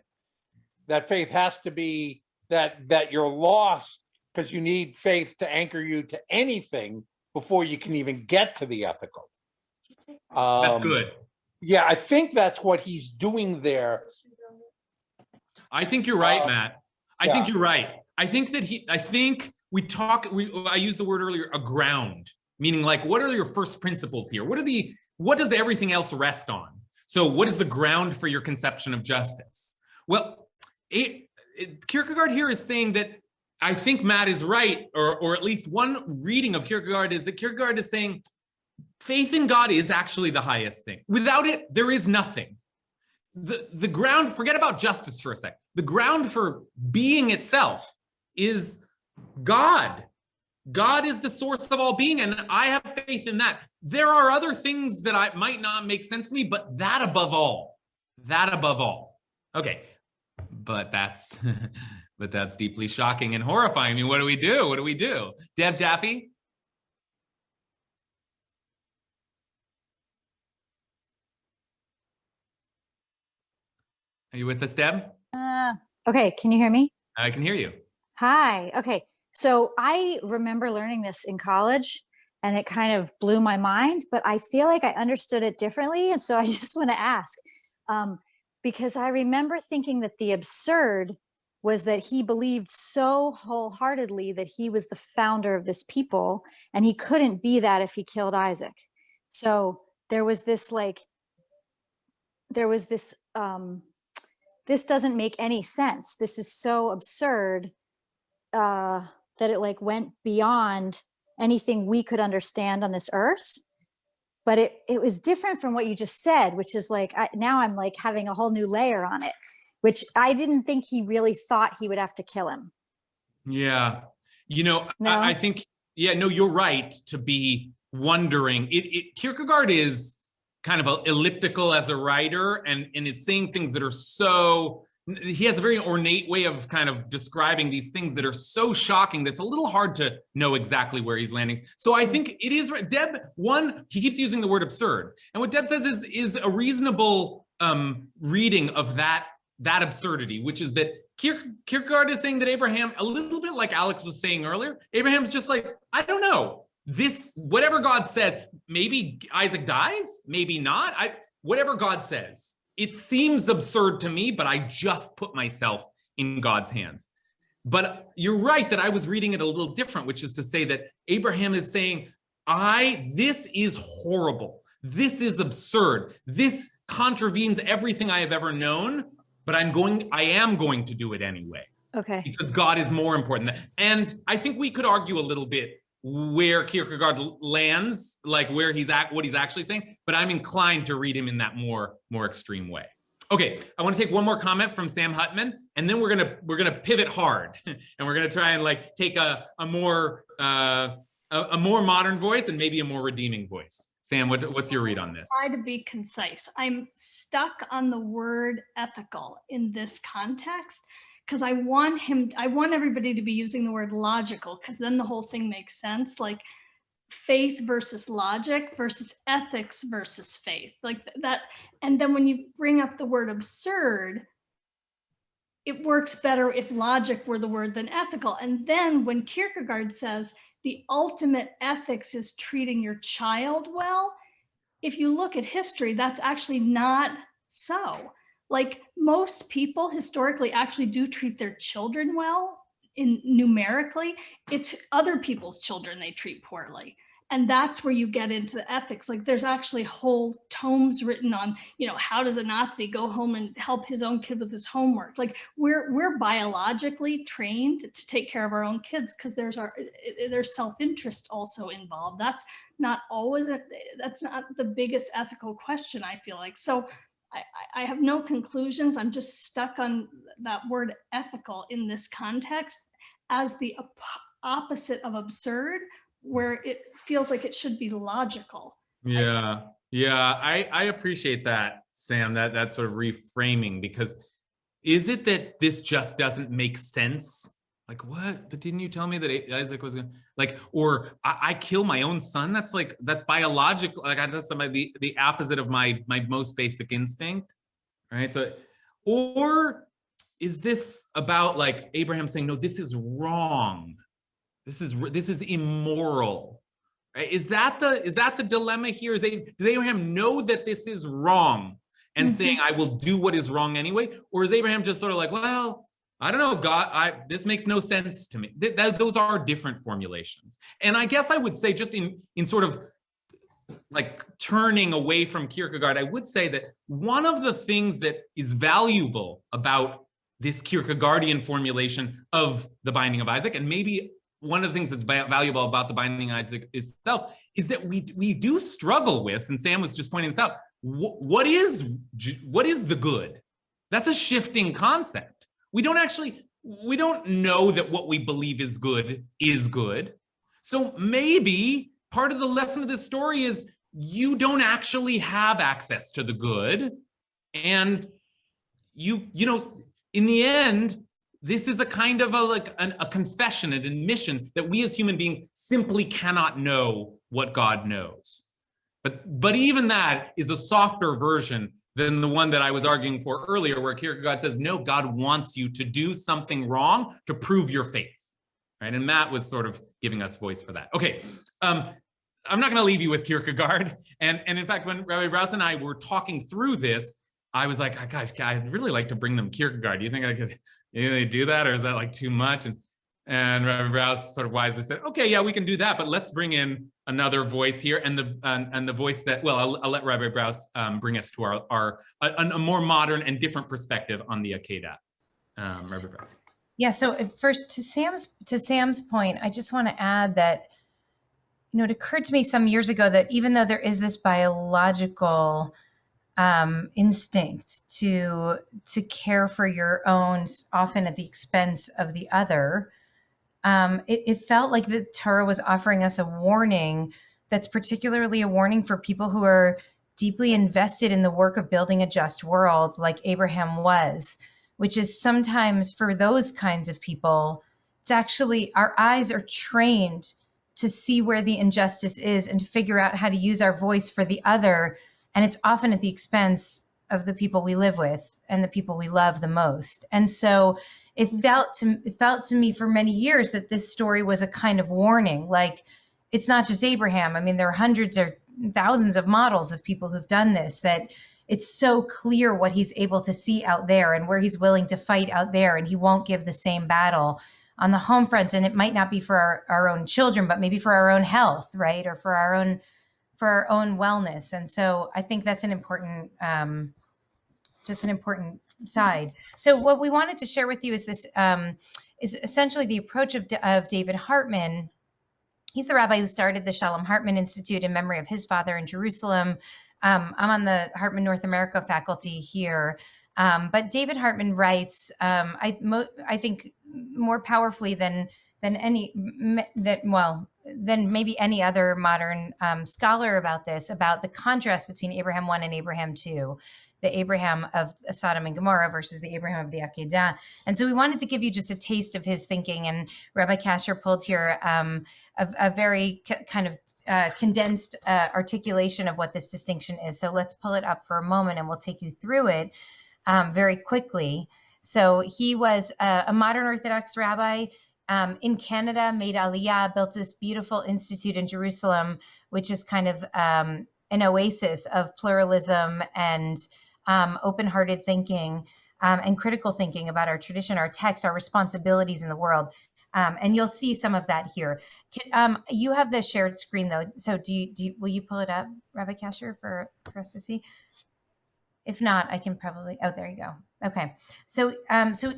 That faith has to be that you're lost because you need faith to anchor you to anything before you can even get to the ethical. That's good. Yeah, I think that's what he's doing there. I think you're right, Matt. I think yeah. you're right. I think I used the word earlier, a ground, meaning like, what are your first principles here? What does everything else rest on? So what is the ground for your conception of justice? Well, Kierkegaard here is saying that I think Matt is right, or at least one reading of Kierkegaard is that Kierkegaard is saying faith in God is actually the highest thing. Without it, there is nothing. The ground, forget about justice for a sec. The ground for being itself is God. God is the source of all being, and I have faith in that. There are other things that might not make sense to me, but that above all. Okay, but that's deeply shocking and horrifying. I mean, what do we do? Deb Jaffee? Are you with us, Deb? Okay, can you hear me? I can hear you. Hi. Okay, so I remember learning this in college and it kind of blew my mind, but I feel like I understood it differently. And so I just want to ask, because I remember thinking that the absurd was that he believed so wholeheartedly that he was the founder of this people, and he couldn't be that if he killed Isaac. So there was this this doesn't make any sense. This is so absurd that it like went beyond anything we could understand on this earth. But it was different from what you just said, which is like, now I'm like having a whole new layer on it, which I didn't think he really thought he would have to kill him. Yeah. You know, No? I think, yeah, no, you're right to be wondering. Kierkegaard is kind of elliptical as a writer and is saying things that are so, he has a very ornate way of kind of describing these things that are so shocking that's a little hard to know exactly where he's landing. So I think it is, Deb, he keeps using the word absurd. And what Deb says is a reasonable reading of that absurdity, which is that Kierkegaard is saying that Abraham, a little bit like Alex was saying earlier, Abraham's just like, I don't know. Whatever God says, maybe Isaac dies, maybe not. Whatever God says, it seems absurd to me, but I just put myself in God's hands. But you're right that I was reading it a little different, which is to say that Abraham is saying, this is horrible. This is absurd. This contravenes everything I have ever known, but I am going to do it anyway. Okay. Because God is more important. And I think we could argue a little bit where Kierkegaard lands, like where what he's actually saying, but I'm inclined to read him in that more extreme way. Okay, I want to take one more comment from Sam Hutman, and then we're gonna pivot hard, and we're gonna try and like take a more modern voice and maybe a more redeeming voice. Sam, what's your read on this? Try to be concise. I'm stuck on the word ethical in this context, because I want everybody to be using the word logical, because then the whole thing makes sense. Like faith versus logic versus ethics versus faith, like that. And then when you bring up the word absurd, it works better if logic were the word than ethical. And then when Kierkegaard says the ultimate ethics is treating your child well, if you look at history, that's actually not so. Like, most people historically actually do treat their children well. In numerically, it's other people's children they treat poorly. And that's where you get into the ethics. Like, there's actually whole tomes written on, how does a Nazi go home and help his own kid with his homework? Like, we're biologically trained to take care of our own kids because there's self-interest also involved. That's not the biggest ethical question, I feel like. So I have no conclusions. I'm just stuck on that word ethical in this context as the opposite of absurd, where it feels like it should be logical. Yeah. I appreciate that, Sam, that sort of reframing, because is it that this just doesn't make sense? Like, what? But didn't you tell me that Isaac was gonna, like, or I kill my own son? That's biological. Like, that's the opposite of my most basic instinct, right? So, or is this about, like, Abraham saying, no, this is wrong. This is immoral, right? Is that the dilemma here? Does Abraham know that this is wrong and saying, I will do what is wrong anyway? Or is Abraham just sort of like, well, I don't know, God, this makes no sense to me. Those are different formulations. And I guess I would say, just in sort of like turning away from Kierkegaard, I would say that one of the things that is valuable about this Kierkegaardian formulation of the Binding of Isaac, and maybe one of the things that's valuable about the Binding of Isaac itself, is that we do struggle with, and Sam was just pointing this out, what is the good? That's a shifting concept. We don't know that what we believe is good is good. So maybe part of the lesson of this story is you don't actually have access to the good. And you know, in the end, this is a kind of a confession, an admission that we as human beings simply cannot know what God knows. But even that is a softer version than the one that I was arguing for earlier, where Kierkegaard says, no, God wants you to do something wrong to prove your faith, right? And Matt was sort of giving us voice for that. Okay, I'm not gonna leave you with Kierkegaard. And in fact, when Rabbi Brous and I were talking through this, I was like, gosh, I'd really like to bring them Kierkegaard. Do you think I could do that, or is that like too much? And Rabbi Brous sort of wisely said, okay, yeah, we can do that, but let's bring in another voice here, and the voice that, well, I'll let Rabbi Brous bring us to a more modern and different perspective on the Akedah. Rabbi Brous. Yeah. So first, to Sam's point, I just want to add that, it occurred to me some years ago that even though there is this biological instinct to care for your own, often at the expense of the other, it felt like the Torah was offering us a warning that's particularly a warning for people who are deeply invested in the work of building a just world, like Abraham was, which is sometimes for those kinds of people, it's actually our eyes are trained to see where the injustice is and to figure out how to use our voice for the other. And it's often at the expense of the people we live with and the people we love the most. And so it felt to me for many years that this story was a kind of warning. Like, it's not just Abraham. I mean, there are hundreds or thousands of models of people who've done this, that it's so clear what he's able to see out there and where he's willing to fight out there. And he won't give the same battle on the home front. And it might not be for our own children, but maybe for our own health, right? Or for our own wellness. And so I think that's an important, just an important side. So what we wanted to share with you is this, is essentially the approach of David Hartman. He's the rabbi who started the Shalom Hartman Institute in memory of his father in Jerusalem. I'm on the Hartman North America faculty here. But David Hartman writes, I think more powerfully than any, than maybe any other modern scholar about this, about the contrast between Abraham 1 and Abraham 2, the Abraham of Sodom and Gomorrah versus the Abraham of the Akedah. And so we wanted to give you just a taste of his thinking. And Rabbi Kasher pulled here a very kind of condensed articulation of what this distinction is. So let's pull it up for a moment and we'll take you through it very quickly. So he was a modern Orthodox rabbi in Canada, made Aliyah, built this beautiful institute in Jerusalem, which is kind of an oasis of pluralism and open-hearted thinking and critical thinking about our tradition, our text, our responsibilities in the world. And you'll see some of that here. You have the shared screen though. So will you pull it up, Rabbi Kasher, for us to see? If not, I can probably, oh, there you go. Okay. So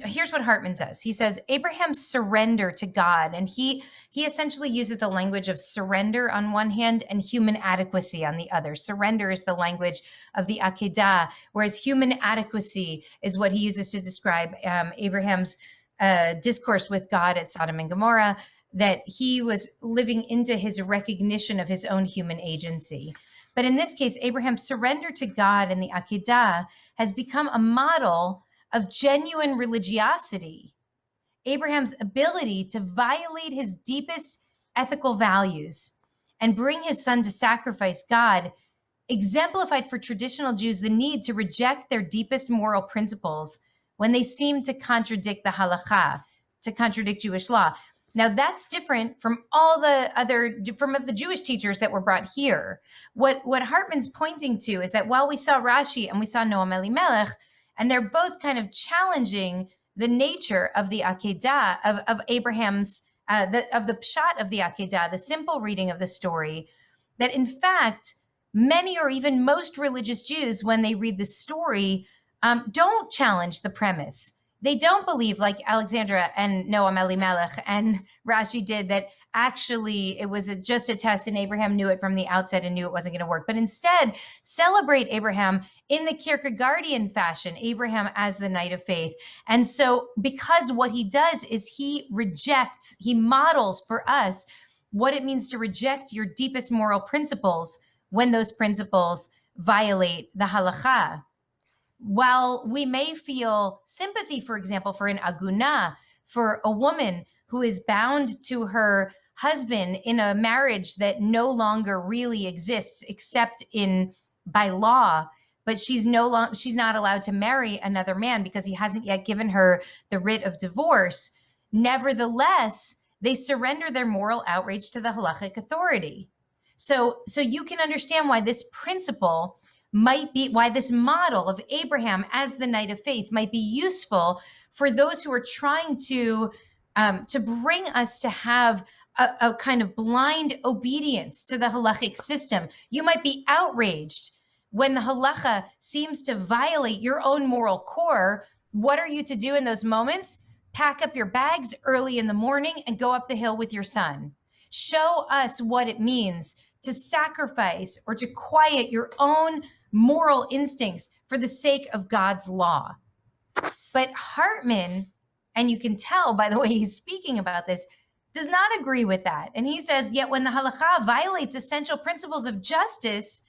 here's what Hartman says. He says, Abraham's surrender to God, and he essentially uses the language of surrender on one hand and human adequacy on the other. Surrender is the language of the Akedah, whereas human adequacy is what he uses to describe Abraham's discourse with God at Sodom and Gomorrah, that he was living into his recognition of his own human agency. But in this case, Abraham's surrender to God in the Akedah has become a model of genuine religiosity. Abraham's ability to violate his deepest ethical values and bring his son to sacrifice God exemplified for traditional Jews the need to reject their deepest moral principles when they seem to contradict the halakha, to contradict Jewish law. Now that's different from all the other, from the Jewish teachers that were brought here. What Hartman's pointing to is that while we saw Rashi and we saw Noam Elimelech, and they're both kind of challenging the nature of the Akedah, of Abraham's, of the pshat of the Akedah, the simple reading of the story, that in fact, many or even most religious Jews, when they read the story, don't challenge the premise. They don't believe, like Alexandra and Noam Elimelech and Rashi did, that actually it was just a test and Abraham knew it from the outset and knew it wasn't going to work. But instead, celebrate Abraham in the Kierkegaardian fashion, Abraham as the knight of faith. And so because what he does is he models for us what it means to reject your deepest moral principles when those principles violate the halakha. While we may feel sympathy, for example, for an aguna, for a woman who is bound to her husband in a marriage that no longer really exists except by law, but she's not allowed to marry another man because he hasn't yet given her the writ of divorce. Nevertheless, they surrender their moral outrage to the halachic authority. So you can understand why this principle might be, why this model of Abraham as the knight of faith might be useful for those who are trying to bring us to have a kind of blind obedience to the halachic system. You might be outraged when the halacha seems to violate your own moral core. What are you to do in those moments? Pack up your bags early in the morning and go up the hill with your son. Show us what it means to sacrifice or to quiet your own moral instincts for the sake of God's law. But Hartman, and you can tell by the way he's speaking about this, does not agree with that. And he says, yet when the halakha violates essential principles of justice,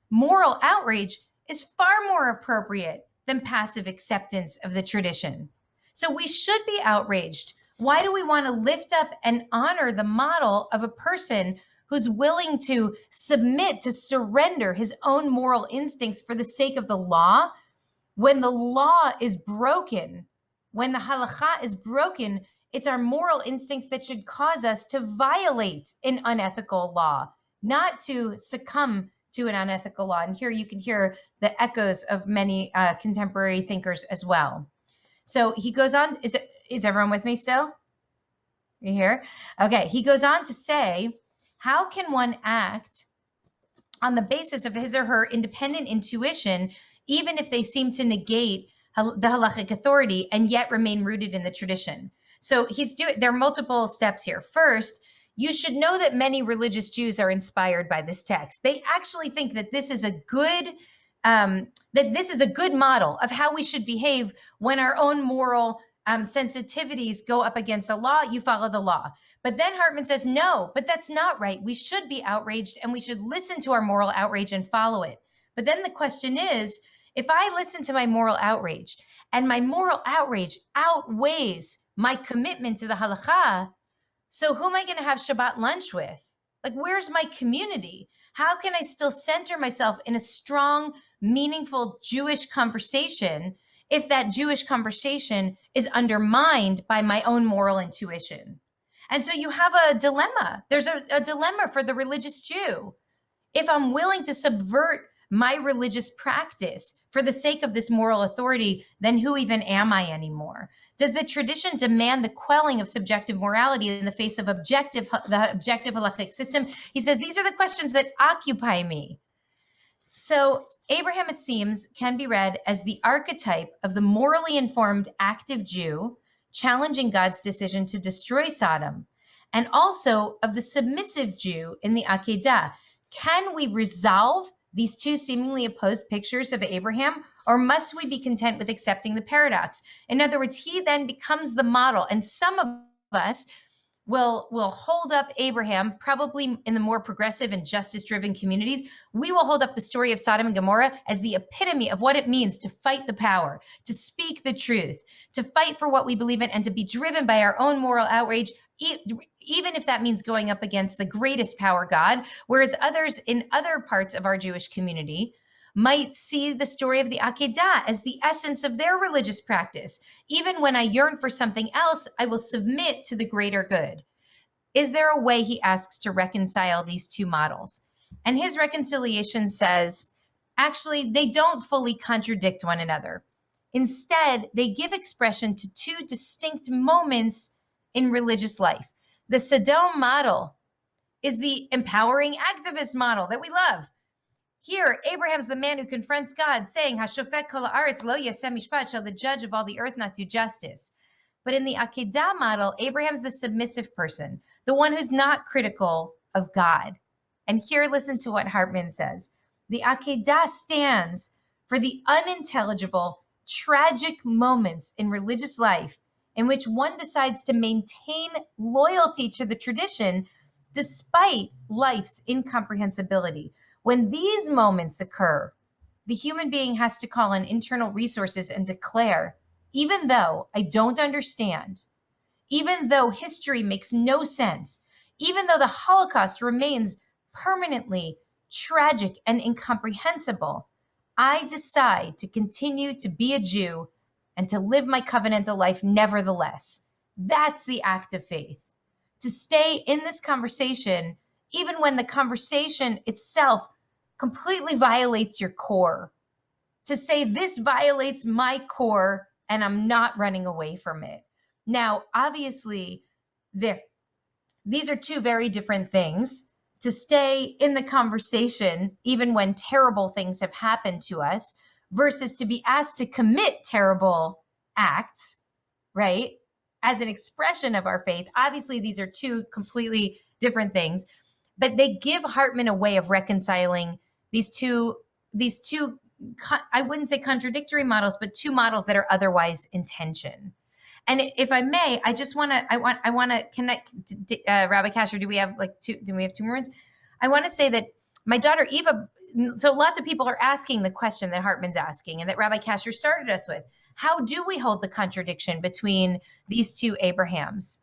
moral outrage is far more appropriate than passive acceptance of the tradition. So we should be outraged. Why do we want to lift up and honor the model of a person who's willing to submit, to surrender his own moral instincts for the sake of the law? When the law is broken, when the halakha is broken, it's our moral instincts that should cause us to violate an unethical law, not to succumb to an unethical law. And here you can hear the echoes of many contemporary thinkers as well. So he goes on, is everyone with me still? You here? Okay, he goes on to say, how can one act on the basis of his or her independent intuition, even if they seem to negate the halachic authority and yet remain rooted in the tradition? So there are multiple steps here. First, you should know that many religious Jews are inspired by this text. They actually think that this is a good model of how we should behave when our own moral sensitivities go up against the law, you follow the law. But then Hartman says, no, but that's not right. We should be outraged and we should listen to our moral outrage and follow it. But then the question is, if I listen to my moral outrage and my moral outrage outweighs my commitment to the halakha, so who am I going to have Shabbat lunch with? Like, where's my community? How can I still center myself in a strong, meaningful Jewish conversation if that Jewish conversation is undermined by my own moral intuition? And so you have a dilemma. There's a dilemma for the religious Jew. If I'm willing to subvert my religious practice for the sake of this moral authority, then who even am I anymore? Does the tradition demand the quelling of subjective morality in the face of the objective halachic system? He says, these are the questions that occupy me. So Abraham, it seems, can be read as the archetype of the morally informed, active Jew, challenging God's decision to destroy Sodom, and also of the submissive Jew in the Akedah. Can we resolve these two seemingly opposed pictures of Abraham, or must we be content with accepting the paradox? In other words, he then becomes the model, and some of us will hold up Abraham, probably in the more progressive and justice-driven communities. We will hold up the story of Sodom and Gomorrah as the epitome of what it means to fight the power, to speak the truth, to fight for what we believe in, and to be driven by our own moral outrage, even if that means going up against the greatest power, God, whereas others in other parts of our Jewish community might see the story of the Akedah as the essence of their religious practice. Even when I yearn for something else, I will submit to the greater good. Is there a way, he asks, to reconcile these two models? And his reconciliation says, actually, they don't fully contradict one another. Instead, they give expression to two distinct moments in religious life. The Sodom model is the empowering activist model that we love. Here, Abraham's the man who confronts God, saying, "Hashofet kol haaretz lo yaseh mishpat," shall the judge of all the earth not do justice. But in the Akedah model, Abraham's the submissive person, the one who's not critical of God. And here, listen to what Hartman says. The Akedah stands for the unintelligible, tragic moments in religious life in which one decides to maintain loyalty to the tradition despite life's incomprehensibility. When these moments occur, the human being has to call on internal resources and declare, even though I don't understand, even though history makes no sense, even though the Holocaust remains permanently tragic and incomprehensible, I decide to continue to be a Jew and to live my covenantal life nevertheless. That's the act of faith. To stay in this conversation, even when the conversation itself completely violates your core. To say this violates my core and I'm not running away from it. Now, obviously, these are two very different things. To stay in the conversation, even when terrible things have happened to us, versus to be asked to commit terrible acts, right? As an expression of our faith. Obviously, these are two completely different things, but they give Hartman a way of reconciling these two, I wouldn't say contradictory models, but two models that are otherwise in tension. And if I may, I want to connect, Rabbi Kasher, do we have 2 more minutes? I want to say that my daughter Eva, so lots of people are asking the question that Hartman's asking and that Rabbi Kasher started us with. How do we hold the contradiction between these two Abrahams?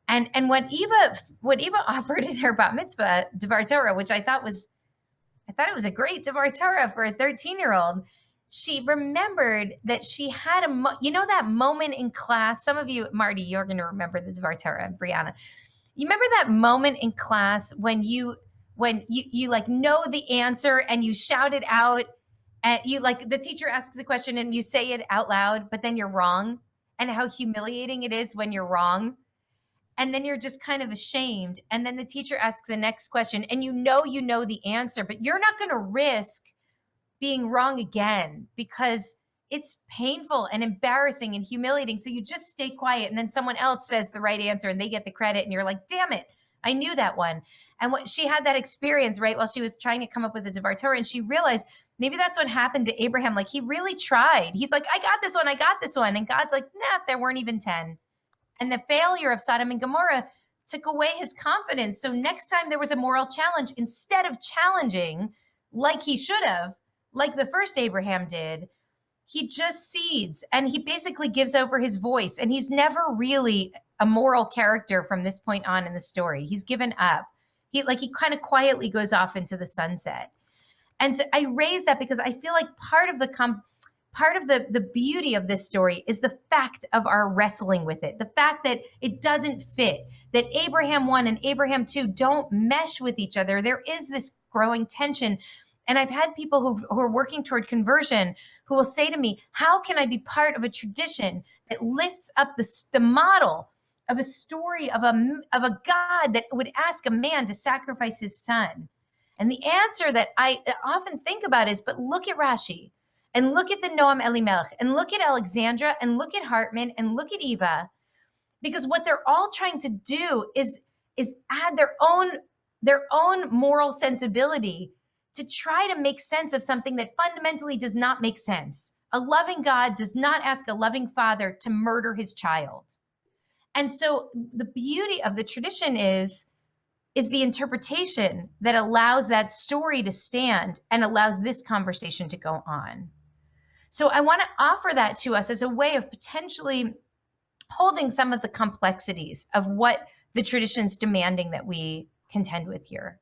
And what Eva offered in her bat mitzvah, Devar Torah, which I thought it was a great Devar Torah for a 13-year-old. She remembered that she had that moment in class. Some of you, Marty, you're going to remember the Devar Torah, and Brianna. You remember that moment in class when you like know the answer and you shout it out, and you like the teacher asks a question and you say it out loud, but then you're wrong, and how humiliating it is when you're wrong. And then you're just kind of ashamed. And then the teacher asks the next question and you know the answer, but you're not going to risk being wrong again because it's painful and embarrassing and humiliating. So you just stay quiet and then someone else says the right answer and they get the credit and you're like, damn it, I knew that one. And what she had that experience, right, while she was trying to come up with the Devar Torah, and she realized maybe that's what happened to Abraham. Like, he really tried. He's like, I got this one. I got this one. And God's like, nah, there weren't even 10. And the failure of Sodom and Gomorrah took away his confidence. So next time there was a moral challenge, instead of challenging like he should have, like the first Abraham did, he just cedes and he basically gives over his voice. And he's never really a moral character from this point on in the story. He's given up. He kind of quietly goes off into the sunset. And so I raise that because I feel like part of the beauty of this story is the fact of our wrestling with it. The fact that it doesn't fit, that Abraham 1 and Abraham 2 don't mesh with each other. There is this growing tension. And I've had people who are working toward conversion who will say to me, how can I be part of a tradition that lifts up the model of a story of a God that would ask a man to sacrifice his son? And the answer that I often think about is, but look at Rashi, and look at the Noam Elimelech, and look at Alexandra, and look at Hartman, and look at Eva, because what they're all trying to do is add their own moral sensibility to try to make sense of something that fundamentally does not make sense. A loving God does not ask a loving father to murder his child. And so the beauty of the tradition is the interpretation that allows that story to stand and allows this conversation to go on. So I want to offer that to us as a way of potentially holding some of the complexities of what the tradition's demanding that we contend with here.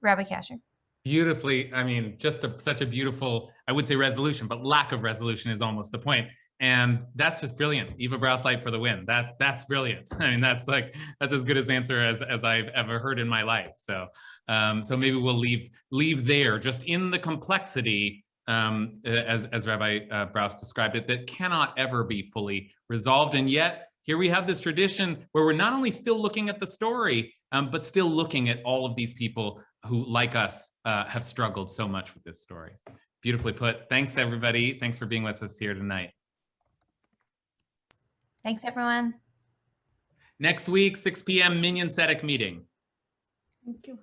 Rabbi Kasher. Beautifully, I mean, just such a beautiful, I would say resolution, but lack of resolution is almost the point. And that's just brilliant. Eva Brauslight for the win. That's brilliant. I mean, that's as good an answer as I've ever heard in my life. So so maybe we'll leave there, just in the complexity, as Rabbi Braus described it, that cannot ever be fully resolved. And yet here we have this tradition where we're not only still looking at the story, but still looking at all of these people who, like us, have struggled so much with this story. Beautifully put. Thanks, everybody. Thanks for being with us here tonight. Thanks, everyone. Next week, 6 p.m. Minyan Tzedek meeting. Thank you.